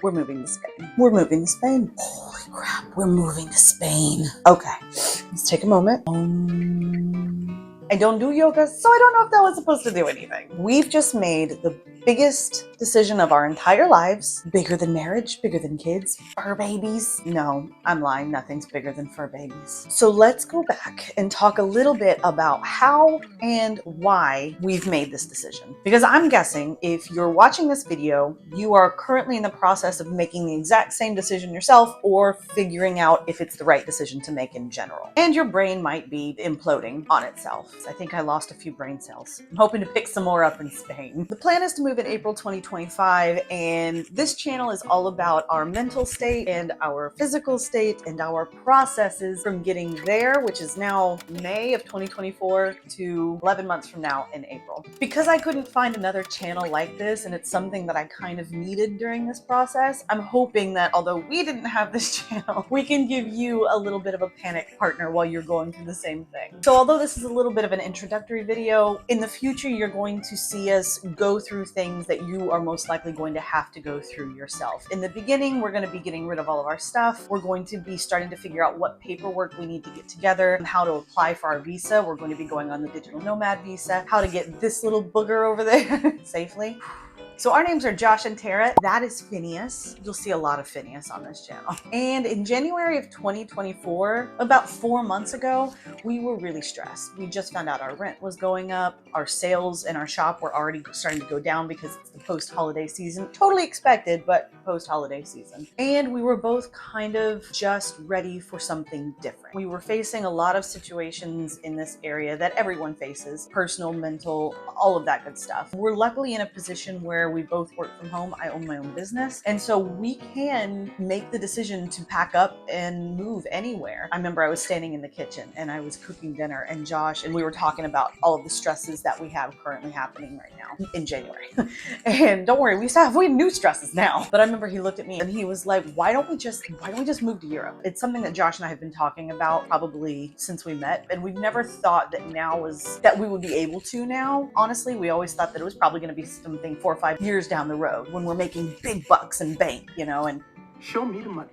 We're moving to Spain. We're moving to Spain. Holy crap, we're moving to Spain. Okay, let's take a moment. I don't do yoga, so I don't know if that was supposed to do anything. We've just made the biggest decision of our entire lives. Bigger than marriage, bigger than kids, fur babies. No, I'm lying, nothing's bigger than fur babies. So let's go back and talk a little bit about how and why we've made this decision. Because I'm guessing if you're watching this video, you are currently in the process of making the exact same decision yourself or figuring out if it's the right decision to make in general. And your brain might be imploding on itself. I think I lost a few brain cells. I'm hoping to pick some more up in Spain. The plan is to move in April 2025, and this channel is all about our mental state and our physical state and our processes from getting there, which is now May of 2024 to 11 months from now in April. Because I couldn't find another channel like this, and it's something that I kind of needed during this process, I'm hoping that although we didn't have this channel, we can give you a little bit of a panic partner while you're going through the same thing. So although this is a little bit of an introductory video, in the future you're going to see us go through things that you are most likely going to have to go through yourself. In the beginning, we're going to be getting rid of all of our stuff. We're going to be starting to figure out what paperwork we need to get together and how to apply for our visa. We're going to be going on the Digital Nomad Visa, how to get this little booger over there safely. So our names are Josh and Tara. That is Phineas. You'll see a lot of Phineas on this channel. And in January of 2024, about 4 months ago, we were really stressed. We just found out our rent was going up. Our sales in our shop were already starting to go down because it's the post-holiday season. Totally expected, but post-holiday season. And we were both kind of just ready for something different. We were facing a lot of situations in this area that everyone faces, personal, mental, all of that good stuff. We're luckily in a position where we both work from home. I own my own business. And so we can make the decision to pack up and move anywhere. I remember I was standing in the kitchen and I was cooking dinner, and Josh, and we were talking about all of the stresses that we have currently happening right now in January. And don't worry, we have new stresses now. But I remember he looked at me and he was like, why don't we just move to Europe? It's something that Josh and I have been talking about probably since we met. And we've never thought that that we would be able to now. Honestly, we always thought that it was probably going to be something 4 or 5 years down the road when we're making big bucks and bank, you know, and show me the money.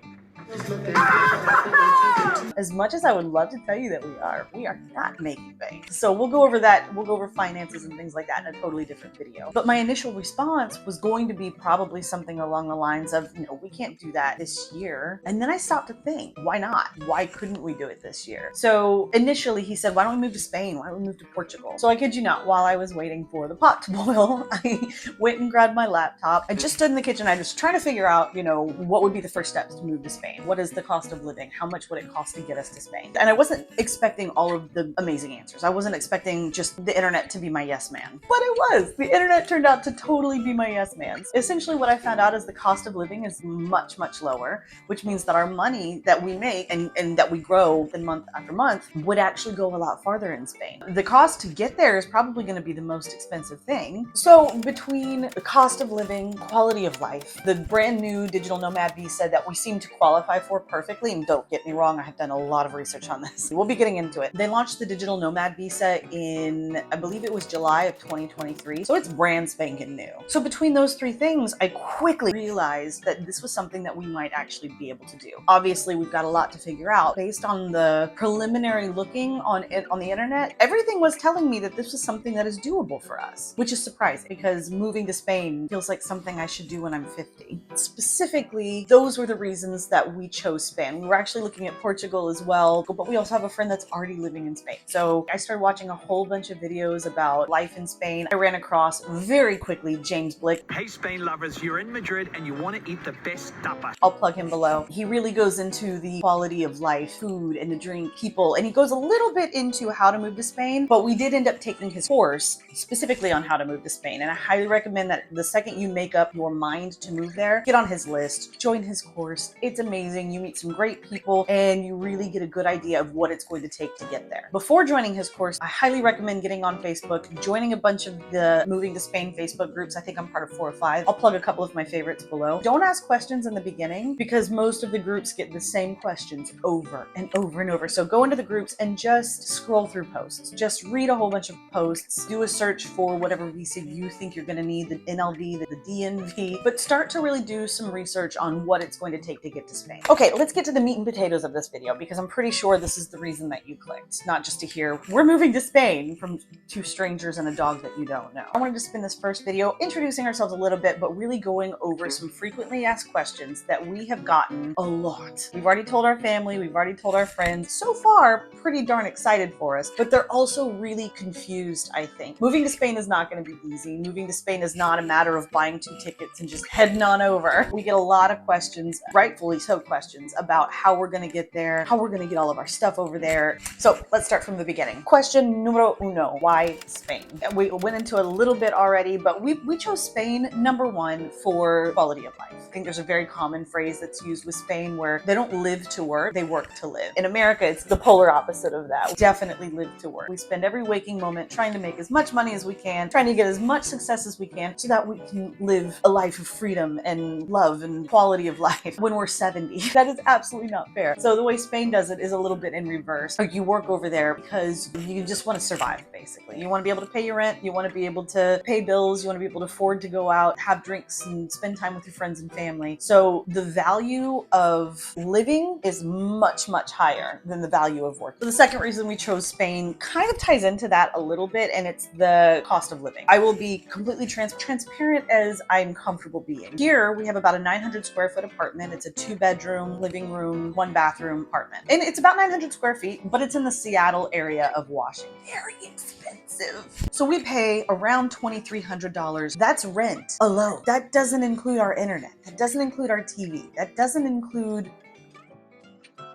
As much as I would love to tell you that we are not making bank. So we'll go over that. We'll go over finances and things like that in a totally different video. But my initial response was going to be probably something along the lines of, we can't do that this year. And then I stopped to think, why not? Why couldn't we do it this year? So initially he said, why don't we move to Spain? Why don't we move to Portugal? So I kid you not, while I was waiting for the pot to boil, I went and grabbed my laptop. I just stood in the kitchen. I was trying to figure out, what would be the first steps to move to Spain? What is the cost of living? How much would it cost to get us to Spain? And I wasn't expecting all of the amazing answers. I wasn't expecting just the internet to be my yes man, but it was. The internet turned out to totally be my yes man. Essentially what I found out is the cost of living is much, much lower, which means that our money that we make and that we grow month after month would actually go a lot farther in Spain. The cost to get there is probably going to be the most expensive thing. So between the cost of living, quality of life, the brand new Digital Nomad Visa that we seem to qualify for perfectly, and don't get me wrong, I have done a lot of research on this. We'll be getting into it. They launched the Digital Nomad Visa in, I believe it was July of 2023. So it's brand spanking new. So between those three things, I quickly realized that this was something that we might actually be able to do. Obviously, we've got a lot to figure out. Based on the preliminary looking on the internet, everything was telling me that this was something that is doable for us, which is surprising because moving to Spain feels like something I should do when I'm 50. Specifically, those were the reasons that we chose Spain. We were actually looking at Portugal as well, but we also have a friend that's already living in Spain. So I started watching a whole bunch of videos about life in Spain. I ran across very quickly James Blick. Hey Spain lovers, you're in Madrid and you want to eat the best tapas. I'll plug him below. He really goes into the quality of life, food and the drink, people, and he goes a little bit into how to move to Spain, but we did end up taking his course specifically on how to move to Spain. And I highly recommend that the second you make up your mind to move there, get on his list, join his course. It's amazing. amazing, you meet some great people, and you really get a good idea of what it's going to take to get there. Before joining his course, I highly recommend getting on Facebook, joining a bunch of the Moving to Spain Facebook groups. I think I'm part of 4 or 5. I'll plug a couple of my favorites below. Don't ask questions in the beginning because most of the groups get the same questions over and over and over. So go into the groups and just scroll through posts. Just read a whole bunch of posts, do a search for whatever visa you think you're going to need, the NLV, the DNV, but start to really do some research on what it's going to take to get to Spain. Okay, let's get to the meat and potatoes of this video because I'm pretty sure this is the reason that you clicked, not just to hear we're moving to Spain from 2 strangers and a dog that you don't know. I wanted to spend this first video introducing ourselves a little bit, but really going over some frequently asked questions that we have gotten a lot. We've already told our family, we've already told our friends. So far, pretty darn excited for us, but they're also really confused, I think. Moving to Spain is not going to be easy. Moving to Spain is not a matter of buying 2 tickets and just heading on over. We get a lot of questions, rightfully so questions, about how we're going to get there, how we're going to get all of our stuff over there. So let's start from the beginning. Question numero uno, why Spain? We went into a little bit already, but we chose Spain, number 1, for quality of life. I think there's a very common phrase that's used with Spain where they don't live to work, they work to live. In America, it's the polar opposite of that. We definitely live to work. We spend every waking moment trying to make as much money as we can, trying to get as much success as we can so that we can live a life of freedom and love and quality of life when we're 70. That is absolutely not fair. So the way Spain does it is a little bit in reverse. Like you work over there because you just want to survive, basically. You want to be able to pay your rent, you want to be able to pay bills, you want to be able to afford to go out, have drinks, and spend time with your friends and family. So the value of living is much, much higher than the value of work. So the second reason we chose Spain kind of ties into that a little bit, and it's the cost of living. I will be completely transparent as I'm comfortable being. Here, we have about a 900 square foot apartment. It's a 2-bedroom, living room, 1-bathroom apartment. And it's about 900 square feet, but it's in the Seattle area of Washington. Very expensive. So we pay around $2,300. That's rent alone. That doesn't include our internet. That doesn't include our TV. That doesn't include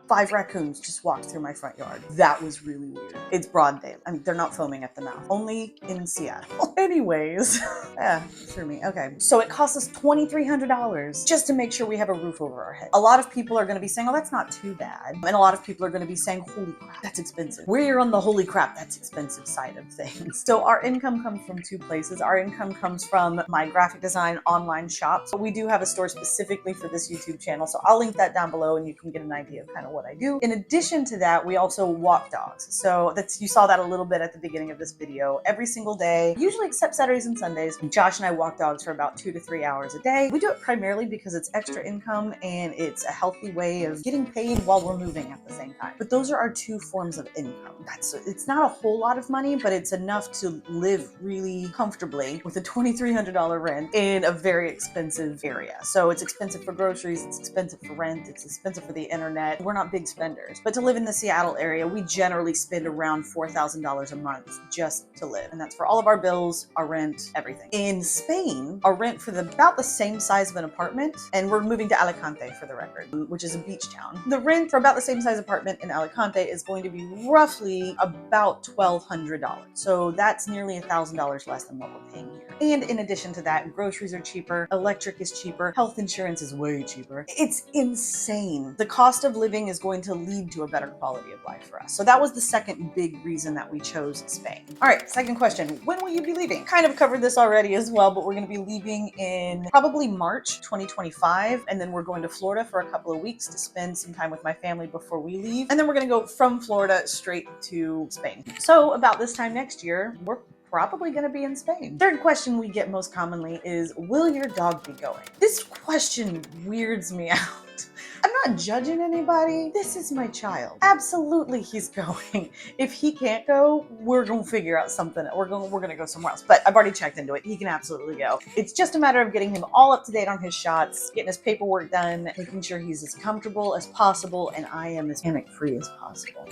5 raccoons just walked through my front yard. That was really weird. It's broad day. I mean, they're not foaming at the mouth. Only in Seattle. Anyways, yeah, threw me. Okay, so it costs us $2,300 just to make sure we have a roof over our head. A lot of people are going to be saying, oh, that's not too bad. And a lot of people are going to be saying, holy crap, that's expensive. We're on the holy crap, that's expensive side of things. So our income comes from 2 places. Our income comes from my graphic design online shop. So we do have a store specifically for this YouTube channel. So I'll link that down below and you can get an idea of kind of what I do. In addition to that, we also walk dogs. So you saw that a little bit at the beginning of this video. Every single day, usually except Saturdays and Sundays, Josh and I walk dogs for about 2 to 3 hours a day. We do it primarily because it's extra income and it's a healthy way of getting paid while we're moving at the same time. But those are our 2 forms of income. It's not a whole lot of money, but it's enough to live really comfortably with a $2,300 rent in a very expensive area. So it's expensive for groceries, it's expensive for rent, it's expensive for the internet. We're not big spenders. But to live in the Seattle area, we generally spend around $4,000 a month just to live. And that's for all of our bills, our rent, everything. In Spain, our rent for about the same size of an apartment, and we're moving to Alicante for the record, which is a beach town. The rent for about the same size apartment in Alicante is going to be roughly about $1,200. So that's nearly $1,000 less than what we're paying here. And in addition to that, groceries are cheaper, electric is cheaper, health insurance is way cheaper. It's insane. The cost of living is going to lead to a better quality of life for us. So that was the second big reason that we chose Spain. All right, second question. When will you be leaving? Kind of covered this already as well, but we're going to be leaving in probably March 2025. And then we're going to Florida for a couple of weeks to spend some time with my family before we leave. And then we're going to go from Florida straight to Spain. So about this time next year, we're probably going to be in Spain. Third question we get most commonly is, will your dog be going? This question weirds me out. I'm not judging anybody. This is my child. Absolutely he's going. If he can't go, we're going to figure out something. We're going to go somewhere else. But I've already checked into it. He can absolutely go. It's just a matter of getting him all up to date on his shots, getting his paperwork done, making sure he's as comfortable as possible, and I am as panic-free as possible.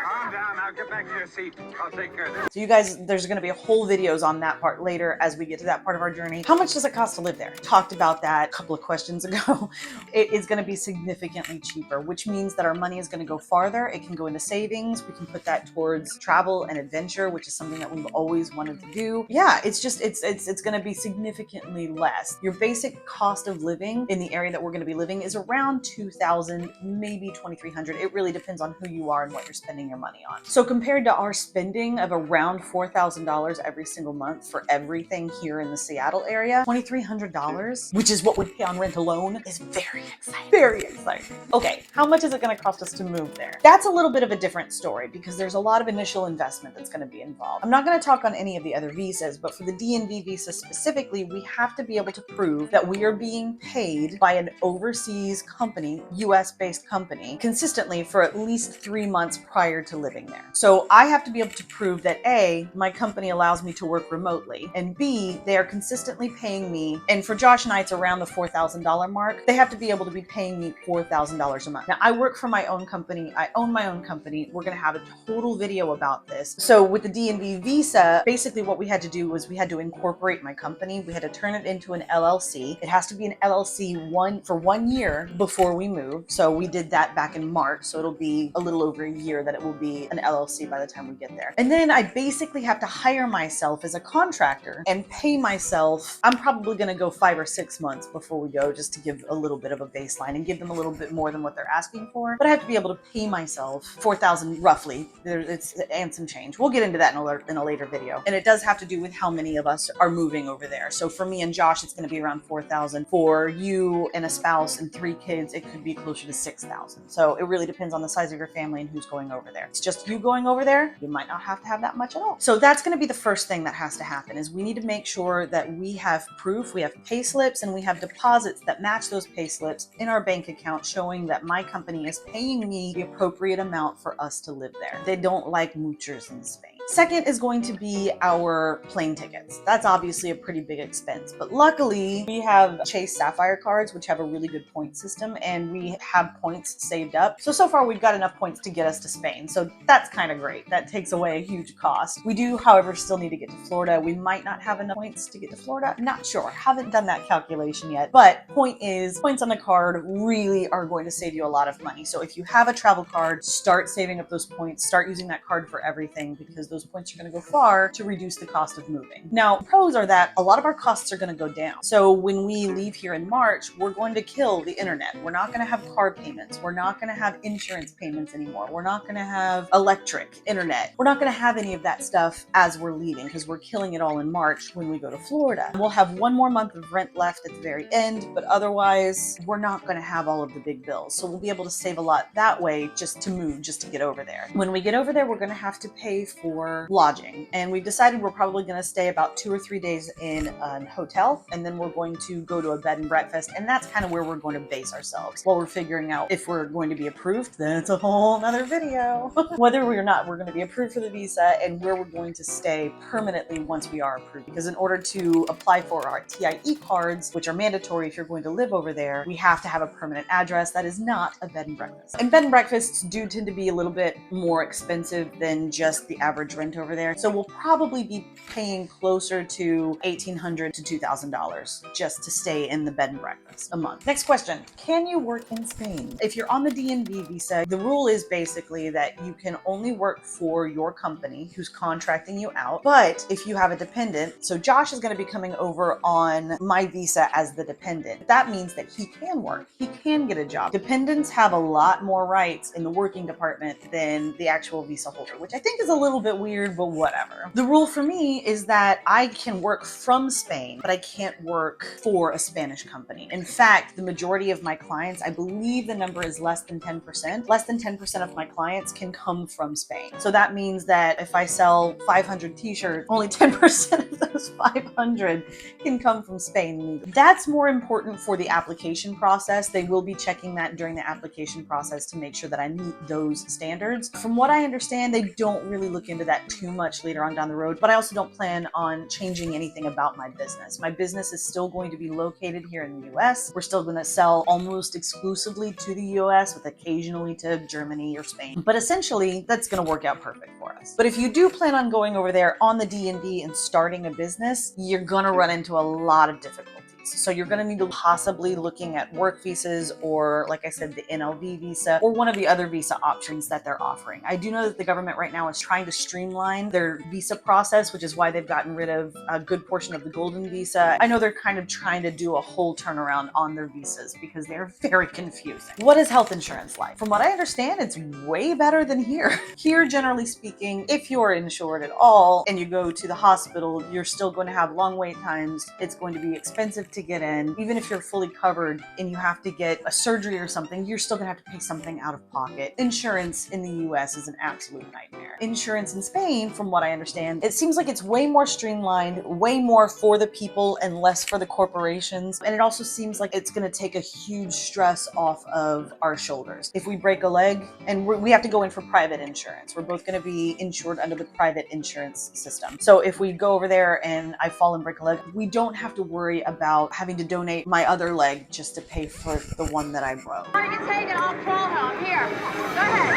Calm down now. Now get back to your seat. I'll take care of this. So you guys, there's going to be a whole videos on that part later as we get to that part of our journey. How much does it cost to live there? Talked about that a couple of questions ago. It is going to be significantly cheaper, which means that our money is going to go farther. It can go into savings. We can put that towards travel and adventure, which is something that we've always wanted to do. Yeah, it's just, it's going to be significantly less. Your basic cost of living in the area that we're going to be living is around 2,000, maybe 2,300. It really depends on who you are and what you're spending your money on. So compared to our spending of around $4,000 every single month for everything here in the Seattle area, $2,300, which is what we pay on rent alone, is very exciting. Very exciting. Okay, how much is it going to cost us to move there? That's a little bit of a different story because there's a lot of initial investment that's going to be involved. I'm not going to talk on any of the other visas, but for the DNV visa specifically, we have to be able to prove that we are being paid by an overseas company, US-based company, consistently for at least 3 months prior to living there. So I have to be able to prove that A, my company allows me to work remotely, and B, they are consistently paying me, and for Josh and I, it's around the $4,000 mark. They have to be able to be paying me $4,000 a month. Now, I work for my own company. I own my own company. We're going to have a total video about this. So with the DNV visa, basically what we had to do was we had to incorporate my company. We had to turn it into an LLC. It has to be an LLC for 1 year before we move. So we did that back in March. So it'll be a little over a year that it will be an LLC by the time we get there. And then I basically have to hire myself as a contractor and pay myself. I'm probably going to go 5 or 6 months before we go, just to give a little bit of a baseline and give them a little bit more than what they're asking for. But I have to be able to pay myself $4,000 roughly. It's and some change. We'll get into that in a later video. And it does have to do with how many of us are moving over there. So for me and Josh, it's going to be around 4,000. For you and a spouse and 3 kids, it could be closer to 6,000. So it really depends on the size of your family and who's going over there. It's just you going over there, you might not have to have that much at all. So that's going to be the first thing that has to happen, is we need to make sure that we have proof, we have pay slips, and we have deposits that match those pay slips in our bank account, showing that my company is paying me the appropriate amount for us to live there. They don't like moochers in Spain. Second is going to be our plane tickets. That's obviously a pretty big expense, but luckily we have Chase Sapphire cards, which have a really good point system, and we have points saved up. So far we've got enough points to get us to Spain. So that's kind of great. That takes away a huge cost. We do, however, still need to get to Florida. We might not have enough points to get to Florida. Not sure. Haven't done that calculation yet. But point is, points on the card really are going to save you a lot of money. So if you have a travel card, start saving up those points. Start using that card for everything, because those points are going to go far to reduce the cost of moving. Now, pros are that a lot of our costs are going to go down. So when we leave here in March, we're going to kill the internet. We're not going to have car payments. We're not going to have insurance payments anymore. We're not going to have electric, internet. We're not going to have any of that stuff as we're leaving, because we're killing it all in March when we go to Florida. We'll have 1 more month of rent left at the very end, but otherwise we're not going to have all of the big bills. So we'll be able to save a lot that way just to move, just to get over there. When we get over there, we're going to have to pay for lodging, and we've decided we're probably going to stay about 2 or 3 days in a hotel, and then we're going to go to a bed and breakfast, and that's kind of where we're going to base ourselves while we're figuring out if we're going to be approved. That's a whole nother video. Whether we're not, we're going to be approved for the visa, and where we're going to stay permanently once we are approved. Because in order to apply for our TIE cards, which are mandatory if you're going to live over there, we have to have a permanent address that is not a bed and breakfast. And bed and breakfasts do tend to be a little bit more expensive than just the average rent over there. So we'll probably be paying closer to $1,800 to $2,000 just to stay in the bed and breakfast a month. Next question. Can you work in Spain? If you're on the DNV visa, the rule is basically that you can only work for your company who's contracting you out. But if you have a dependent, so Josh is going to be coming over on my visa as the dependent. That means that he can work. He can get a job. Dependents have a lot more rights in the working department than the actual visa holder, which I think is a little bit weird, but whatever. The rule for me is that I can work from Spain, but I can't work for a Spanish company. In fact, the majority of my clients, I believe the number is less than 10%. Less than 10% of my clients can come from Spain. So that means that if I sell 500 t-shirts, only 10% of those 500 can come from Spain. That's more important for the application process. They will be checking that during the application process to make sure that I meet those standards. From what I understand, they don't really look into that that too much later on down the road, but I also don't plan on changing anything about my business. My business is still going to be located here in the US. We're still going to sell almost exclusively to the US with occasionally to Germany or Spain. But essentially, that's going to work out perfect for us. But if you do plan on going over there on the D&D and starting a business, you're going to run into a lot of difficulties. So you're going to need to possibly looking at work visas or, like I said, the NLV visa or one of the other visa options that they're offering. I do know that the government right now is trying to streamline their visa process, which is why they've gotten rid of a good portion of the golden visa. I know they're kind of trying to do a whole turnaround on their visas because they're very confusing. What is health insurance like? From what I understand, it's way better than here. Here, generally speaking, if you're insured at all and you go to the hospital, you're still going to have long wait times. It's going to be expensive to get in. Even if you're fully covered and you have to get a surgery or something, you're still gonna have to pay something out of pocket. Insurance in the US is an absolute nightmare. Insurance in Spain, from what I understand, it seems like it's way more streamlined, way more for the people and less for the corporations. And it also seems like it's gonna take a huge stress off of our shoulders. If we break a leg, and we have to go in for private insurance, we're both gonna be insured under the private insurance system. So if we go over there and I fall and break a leg, we don't have to worry about having to donate my other leg just to pay for the one that I broke. I want to take it, I'll throw him. Here, go ahead.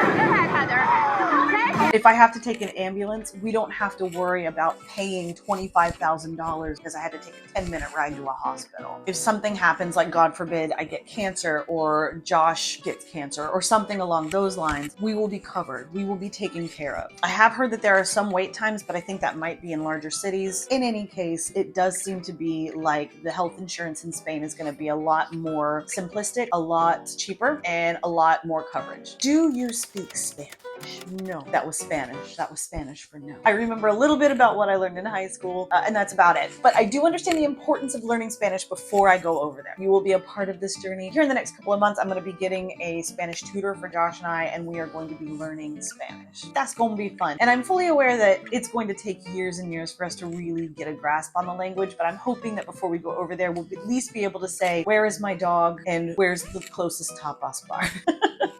Go ahead, Heather. Take it. If I have to take an ambulance, we don't have to worry about paying $25,000 because I had to take a 10-minute ride to a hospital. If something happens, like God forbid, I get cancer or Josh gets cancer or something along those lines, we will be covered. We will be taken care of. I have heard that there are some wait times, but I think that might be in larger cities. In any case, it does seem to be like the health insurance in Spain is going to be a lot more simplistic, a lot cheaper, and a lot more coverage. Do you speak Spanish? No, that was Spanish. That was Spanish for no. I remember a little bit about what I learned in high school, and that's about it. But I do understand the importance of learning Spanish before I go over there. You will be a part of this journey. Here in the next couple of months, I'm going to be getting a Spanish tutor for Josh and I, and we are going to be learning Spanish. That's going to be fun. And I'm fully aware that it's going to take years and years for us to really get a grasp on the language, but I'm hoping that before we go over there, we'll at least be able to say, where is my dog and where's the closest tapas bar?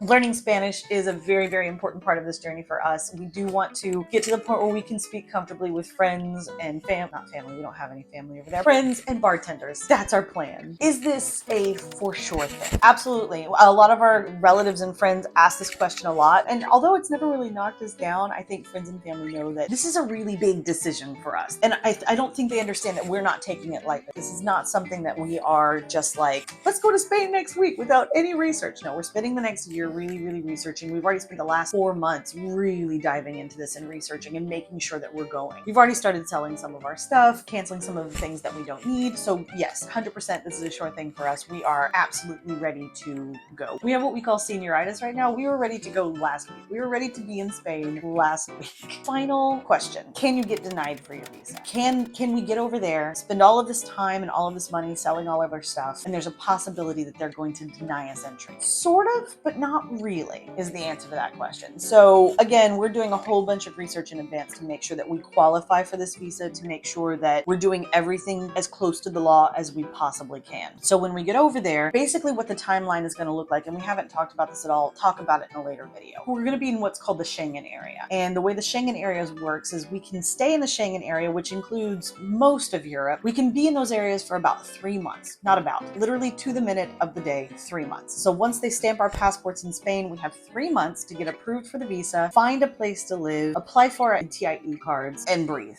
Learning Spanish is a very, very important part of this journey for us. We do want to get to the point where we can speak comfortably with friends and not family, we don't have any family over there, friends and bartenders. That's our plan. Is this a for sure thing? Absolutely. A lot of our relatives and friends ask this question a lot, and although it's never really knocked us down, I think friends and family know that this is a really big decision for us. And I don't think they understand that we're not taking it lightly. This is not something that we are just like, let's go to Spain next week without any research. No, we're spending the next year really, really researching. We've already spent the last 4 months really diving into this and researching and making sure that we're going. We've already started selling some of our stuff, canceling some of the things that we don't need. So yes, 100% this is a sure thing for us. We are absolutely ready to go. We have what we call senioritis right now. We were ready to go last week. We were ready to be in Spain last week. Final question. Can you get denied for your visa? Can we get over there, spend all of this time and all of this money selling all of our stuff, and there's a possibility that they're going to deny us entry? Sort of, but not really, is the answer to that question. So again, we're doing a whole bunch of research in advance to make sure that we qualify for this visa, to make sure that we're doing everything as close to the law as we possibly can. So when we get over there, basically what the timeline is going to look like, and we haven't talked about this at all, talk about it in a later video. We're going to be in what's called the Schengen area. And the way the Schengen area works is we can stay in the Schengen area, which includes most of Europe. We can be in those areas for about 3 months, not about, literally to the minute of the day, 3 months. So once they stamp our passports in Spain, we have 3 months to get approved for the visa, find a place to live, apply for our TIE cards, and breathe.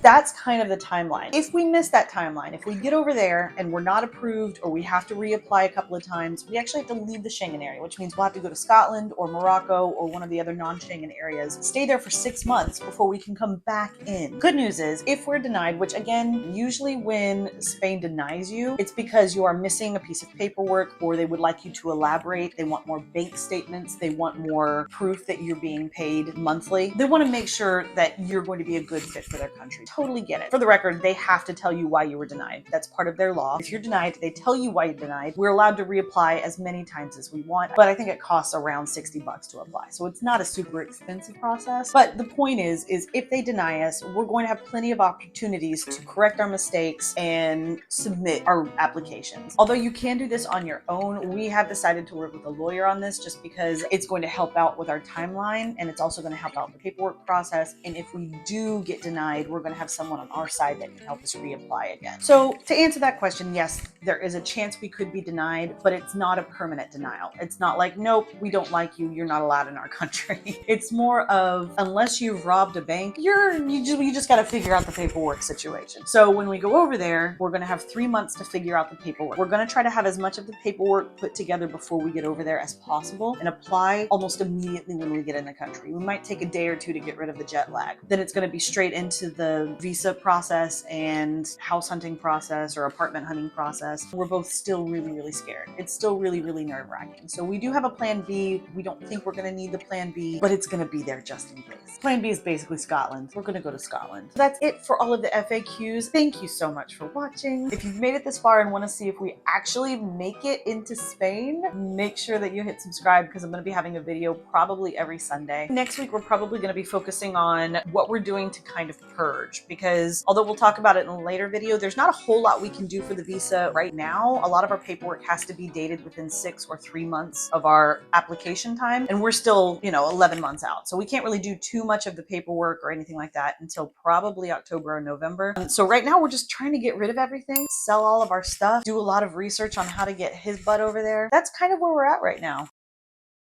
That's kind of the timeline. If we miss that timeline, if we get over there and we're not approved or we have to reapply a couple of times, we actually have to leave the Schengen area, which means we'll have to go to Scotland or Morocco or one of the other non-Schengen areas, stay there for 6 months before we can come back in. Good news is, if we're denied, which again, usually when Spain denies you, it's because you are missing a piece of paperwork or they would like you to elaborate. They want more bank statements. They want more proof that you're being paid monthly. They want to make sure that you're going to be a good fit for their country. country. Totally get it. For the record, they have to tell you why you were denied. That's part of their law. If you're denied, they tell you why you're denied. We're allowed to reapply as many times as we want, but I think it costs around $60 to apply. So it's not a super expensive process. But the point is if they deny us, we're going to have plenty of opportunities to correct our mistakes and submit our applications. Although you can do this on your own, we have decided to work with a lawyer on this just because it's going to help out with our timeline, and it's also going to help out the paperwork process. And if we do get denied, we're going to have someone on our side that can help us reapply again. So to answer that question, yes, there is a chance we could be denied, but it's not a permanent denial. It's not like, nope, we don't like you, you're not allowed in our country. It's more of, unless you've robbed a bank, you just got to figure out the paperwork situation. So when we go over there, we're going to have 3 months to figure out the paperwork. We're going to try to have as much of the paperwork put together before we get over there as possible and apply almost immediately when we get in the country. We might take a day or two to get rid of the jet lag. Then it's going to be straight into the visa process and house hunting process or apartment hunting process. We're both still really, really scared. It's still really, really nerve-wracking. So we do have a plan B. We don't think we're going to need the plan B, but it's going to be there just in case. Plan B is basically Scotland. We're going to go to Scotland. So that's it for all of the FAQs. Thank you so much for watching. If you've made it this far and want to see if we actually make it into Spain, make sure that you hit subscribe because I'm going to be having a video probably every Sunday. Next week, we're probably going to be focusing on what we're doing to kind of purge, because although we'll talk about it in a later video, there's not a whole lot we can do for the visa right now. A lot of our paperwork has to be dated within 6 or 3 months of our application time, and we're still, 11 months out. So we can't really do too much of the paperwork or anything like that until probably October or November. So right now we're just trying to get rid of everything, sell all of our stuff, do a lot of research on how to get his butt over there. That's kind of where we're at right now.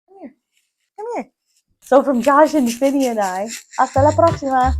Come here. Come here. So from Josh and Phineas and I, hasta la próxima.